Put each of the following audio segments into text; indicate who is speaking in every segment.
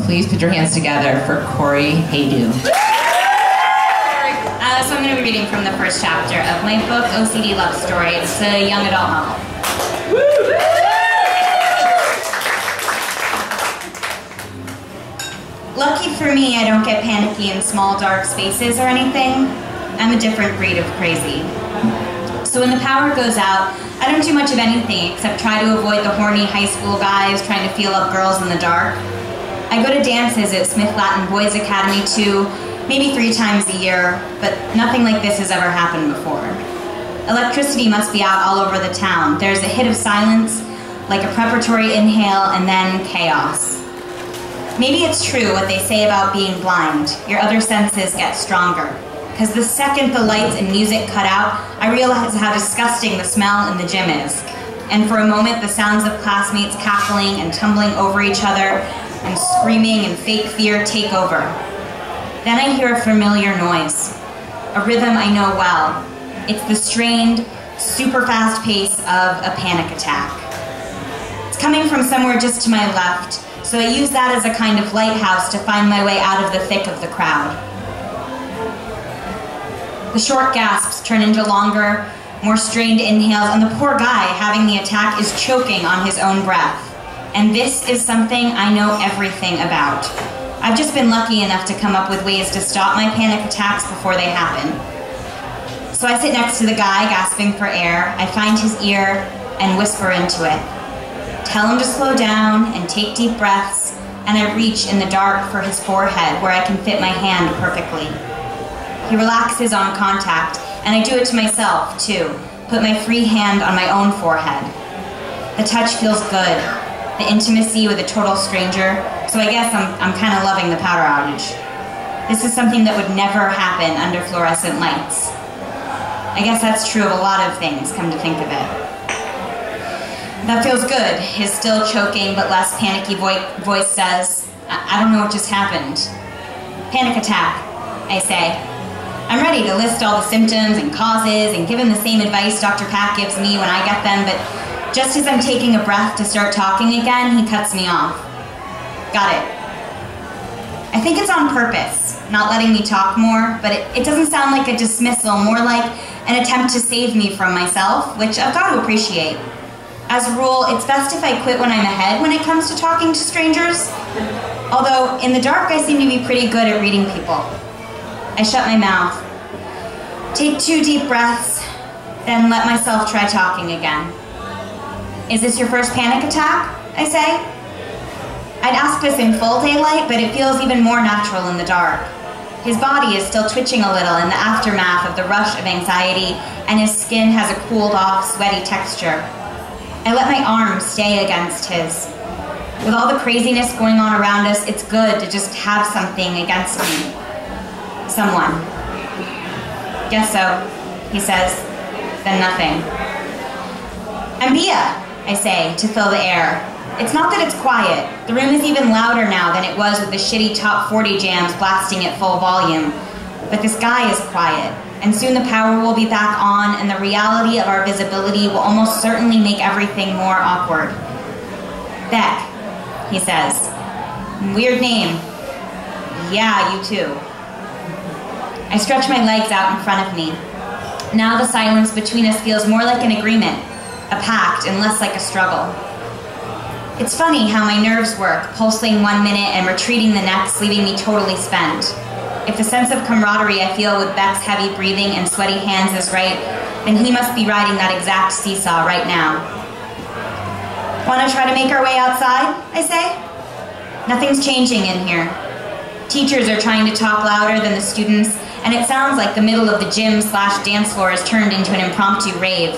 Speaker 1: please put your hands together for Corey Haydu.
Speaker 2: So I'm going to be reading from the first chapter of my book, OCD Love Story. It's a young adult novel. Lucky for me, I don't get panicky in small, dark spaces or anything. I'm a different breed of crazy. So when the power goes out, I don't do much of anything except try to avoid the horny high school guys trying to feel up girls in the dark. I go to dances at Smith Latin Boys Academy 2, maybe 3 times a year, but nothing like this has ever happened before. Electricity must be out all over the town. There's a hit of silence, like a preparatory inhale, and then chaos. Maybe it's true what they say about being blind. Your other senses get stronger. Because the second the lights and music cut out, I realize how disgusting the smell in the gym is. And for a moment, the sounds of classmates cackling and tumbling over each other and screaming and fake fear take over. Then I hear a familiar noise, a rhythm I know well. It's the strained, super fast pace of a panic attack. It's coming from somewhere just to my left, so I use that as a kind of lighthouse to find my way out of the thick of the crowd. The short gasps turn into longer, more strained inhales, and the poor guy having the attack is choking on his own breath. And this is something I know everything about. I've just been lucky enough to come up with ways to stop my panic attacks before they happen. So I sit next to the guy gasping for air, I find his ear and whisper into it. Tell him to slow down and take deep breaths, and I reach in the dark for his forehead where I can fit my hand perfectly. He relaxes on contact, and I do it to myself, too. Put my free hand on my own forehead. The touch feels good, the intimacy with a total stranger, so I guess I'm kind of loving the power outage. This is something that would never happen under fluorescent lights. I guess that's true of a lot of things, come to think of it. That feels good, his still choking but less panicky voice says, I don't know what just happened. Panic attack, I say. I'm ready to list all the symptoms and causes and give him the same advice Dr. Pat gives me when I get them, but just as I'm taking a breath to start talking again, he cuts me off. Got it. I think it's on purpose, not letting me talk more, but it doesn't sound like a dismissal, more like an attempt to save me from myself, which I've got to appreciate. As a rule, it's best if I quit when I'm ahead when it comes to talking to strangers. Although, in the dark, I seem to be pretty good at reading people. I shut my mouth, take 2 deep breaths, then let myself try talking again. Is this your first panic attack? I say. I'd ask this in full daylight, but it feels even more natural in the dark. His body is still twitching a little in the aftermath of the rush of anxiety, and his skin has a cooled off, sweaty texture. I let my arm stay against his. With all the craziness going on around us, it's good to just have something against me. Someone. Guess so, he says, then nothing. I'm Bia, I say, to fill the air. It's not that it's quiet. The room is even louder now than it was with the shitty top 40 jams blasting at full volume. But this guy is quiet, and soon the power will be back on, and the reality of our visibility will almost certainly make everything more awkward. Beck, he says. Weird name. Yeah, you too. I stretch my legs out in front of me. Now the silence between us feels more like an agreement, a pact, and less like a struggle. It's funny how my nerves work, pulsing one minute and retreating the next, leaving me totally spent. If the sense of camaraderie I feel with Beck's heavy breathing and sweaty hands is right, then he must be riding that exact seesaw right now. Want to try to make our way outside, I say? Nothing's changing in here. Teachers are trying to talk louder than the students, and it sounds like the middle of the gym/dance floor has turned into an impromptu rave.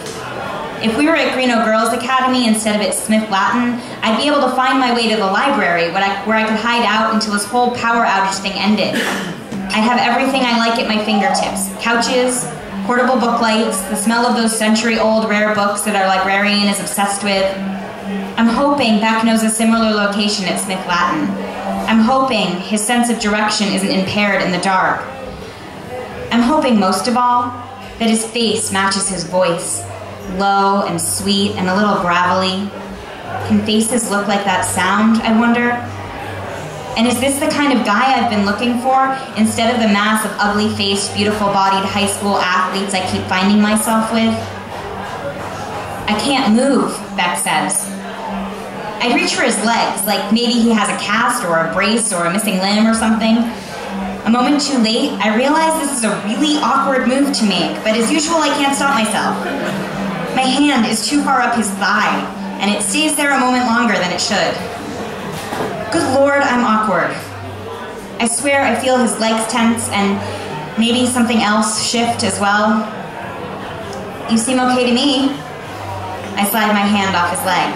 Speaker 2: If we were at Greeno Girls Academy instead of at Smith Latin, I'd be able to find my way to the library where I could hide out until this whole power outage thing ended. I'd have everything I like at my fingertips. Couches, portable book lights, the smell of those century-old rare books that our librarian is obsessed with. I'm hoping Beck knows a similar location at Smith Latin. I'm hoping his sense of direction isn't impaired in the dark. I'm hoping most of all that his face matches his voice, low and sweet and a little gravelly. Can faces look like that sound, I wonder? And is this the kind of guy I've been looking for, instead of the mass of ugly-faced, beautiful-bodied high school athletes I keep finding myself with? I can't move, Beck says. I reach for his legs, like maybe he has a cast or a brace or a missing limb or something. A moment too late, I realize this is a really awkward move to make, but as usual, I can't stop myself. My hand is too far up his thigh, and it stays there a moment longer than it should. Good Lord, I'm awkward. I swear I feel his legs tense and maybe something else shift as well. You seem okay to me. I slide my hand off his leg.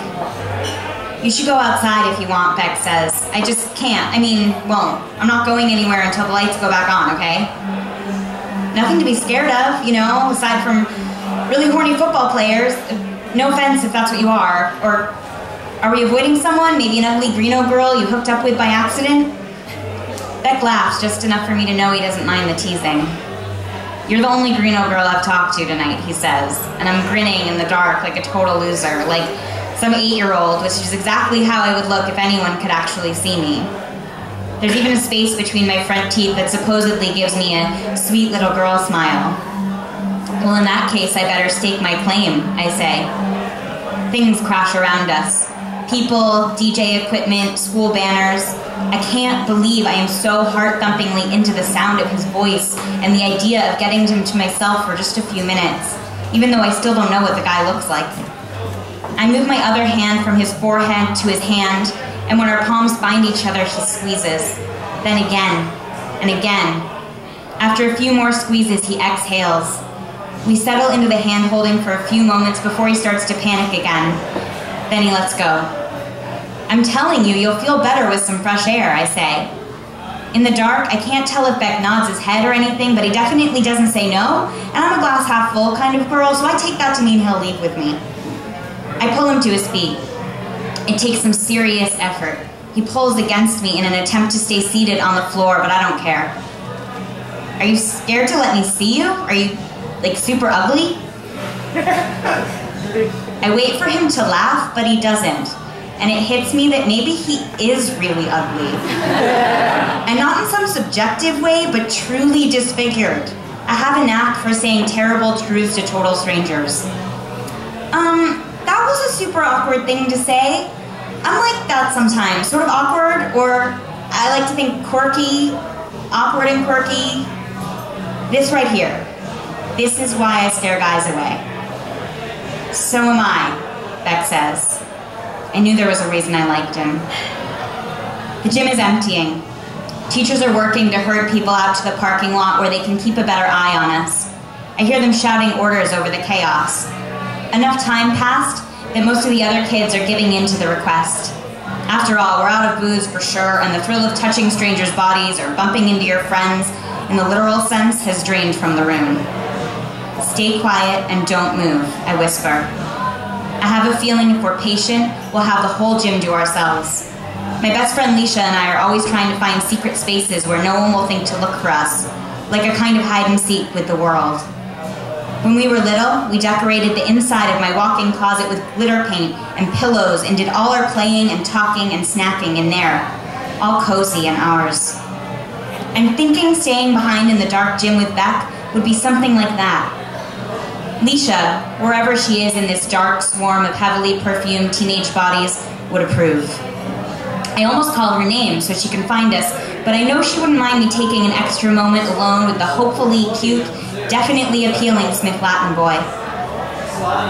Speaker 2: You should go outside if you want, Beck says. I just can't. I mean, won't. I'm not going anywhere until the lights go back on, okay? Nothing to be scared of, you know, aside from really horny football players. No offense if that's what you are. Or are we avoiding someone? Maybe an ugly Greeno girl you hooked up with by accident? Beck laughs just enough for me to know he doesn't mind the teasing. You're the only Greeno girl I've talked to tonight, he says, and I'm grinning in the dark like a total loser, like some 8-year-old, which is exactly how I would look if anyone could actually see me. There's even a space between my front teeth that supposedly gives me a sweet little girl smile. Well, in that case, I better stake my claim, I say. Things crash around us. People, DJ equipment, school banners. I can't believe I am so heart-thumpingly into the sound of his voice and the idea of getting him to myself for just a few minutes, even though I still don't know what the guy looks like. I move my other hand from his forehead to his hand, and when our palms find each other, he squeezes. Then again, and again. After a few more squeezes, he exhales. We settle into the hand-holding for a few moments before he starts to panic again. Then he lets go. I'm telling you, you'll feel better with some fresh air, I say. In the dark, I can't tell if Beck nods his head or anything, but he definitely doesn't say no, and I'm a glass half full kind of girl, so I take that to mean he'll leave with me. I pull him to his feet. It takes some serious effort. He pulls against me in an attempt to stay seated on the floor, but I don't care. Are you scared to let me see you? Are you, like, super ugly? I wait for him to laugh, but he doesn't. And it hits me that maybe he is really ugly. And not in some subjective way, but truly disfigured. I have a knack for saying terrible truths to total strangers. That was a super awkward thing to say. I'm like that sometimes, sort of awkward, or I like to think quirky, awkward and quirky. This right here, this is why I scare guys away. So am I, Beck says. I knew there was a reason I liked him. The gym is emptying. Teachers are working to herd people out to the parking lot where they can keep a better eye on us. I hear them shouting orders over the chaos. Enough time passed that most of the other kids are giving in to the request. After all, we're out of booze for sure, and the thrill of touching strangers' bodies or bumping into your friends, in the literal sense, has drained from the room. Stay quiet and don't move, I whisper. I have a feeling if we're patient, we'll have the whole gym to ourselves. My best friend Leisha and I are always trying to find secret spaces where no one will think to look for us, like a kind of hide and seek with the world. When we were little, we decorated the inside of my walk-in closet with glitter paint and pillows and did all our playing and talking and snacking in there, all cozy and ours. I'm thinking staying behind in the dark gym with Beck would be something like that. Leisha, wherever she is in this dark swarm of heavily perfumed teenage bodies, would approve. I almost call her name so she can find us, but I know she wouldn't mind me taking an extra moment alone with the hopefully cute, definitely appealing Smith Latin boy.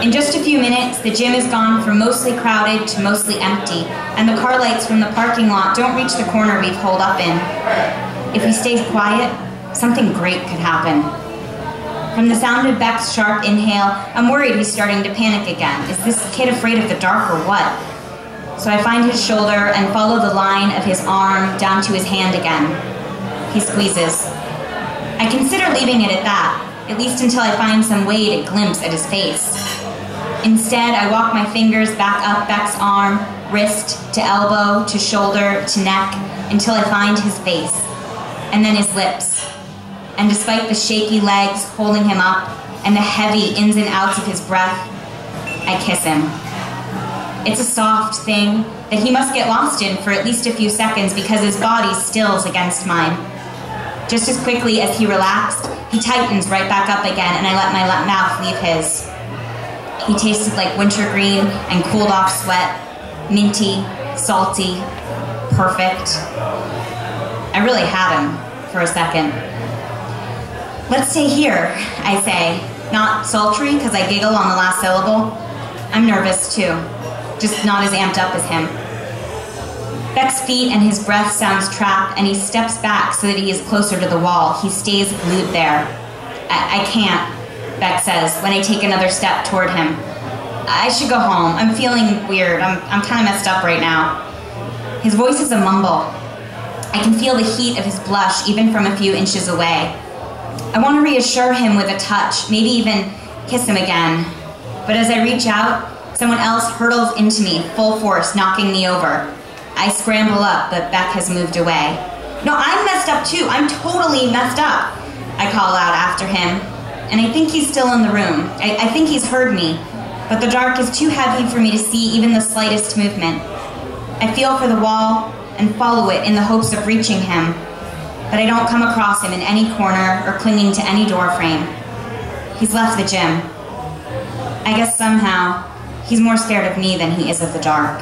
Speaker 2: In just a few minutes, the gym is gone from mostly crowded to mostly empty, and the car lights from the parking lot don't reach the corner we've holed up in. If we stay quiet, something great could happen. From the sound of Beck's sharp inhale, I'm worried he's starting to panic again. Is this kid afraid of the dark or what? So I find his shoulder and follow the line of his arm down to his hand again. He squeezes. I consider leaving it at that, at least until I find some way to glimpse at his face. Instead, I walk my fingers back up Beck's arm, wrist, to elbow, to shoulder, to neck, until I find his face, and then his lips. And despite the shaky legs holding him up, and the heavy ins and outs of his breath, I kiss him. It's a soft thing that he must get lost in for at least a few seconds because his body stills against mine. Just as quickly as he relaxed, he tightens right back up again, and I let my mouth leave his. He tasted like wintergreen and cooled off sweat, minty, salty, perfect. I really had him for a second. Let's stay here, I say, not sultry because I giggle on the last syllable. I'm nervous too, just not as amped up as him. Beck's feet and his breath sounds trapped, and he steps back so that he is closer to the wall. He stays glued there. I can't, Beck says when I take another step toward him. I should go home. I'm feeling weird. I'm kind of messed up right now. His voice is a mumble. I can feel the heat of his blush even from a few inches away. I want to reassure him with a touch, maybe even kiss him again. But as I reach out, someone else hurtles into me, full force, knocking me over. I scramble up, but Beck has moved away. No, I'm messed up too. I'm totally messed up, I call out after him. And I think he's still in the room. I think he's heard me, but the dark is too heavy for me to see even the slightest movement. I feel for the wall and follow it in the hopes of reaching him, but I don't come across him in any corner or clinging to any door frame. He's left the gym. I guess somehow he's more scared of me than he is of the dark.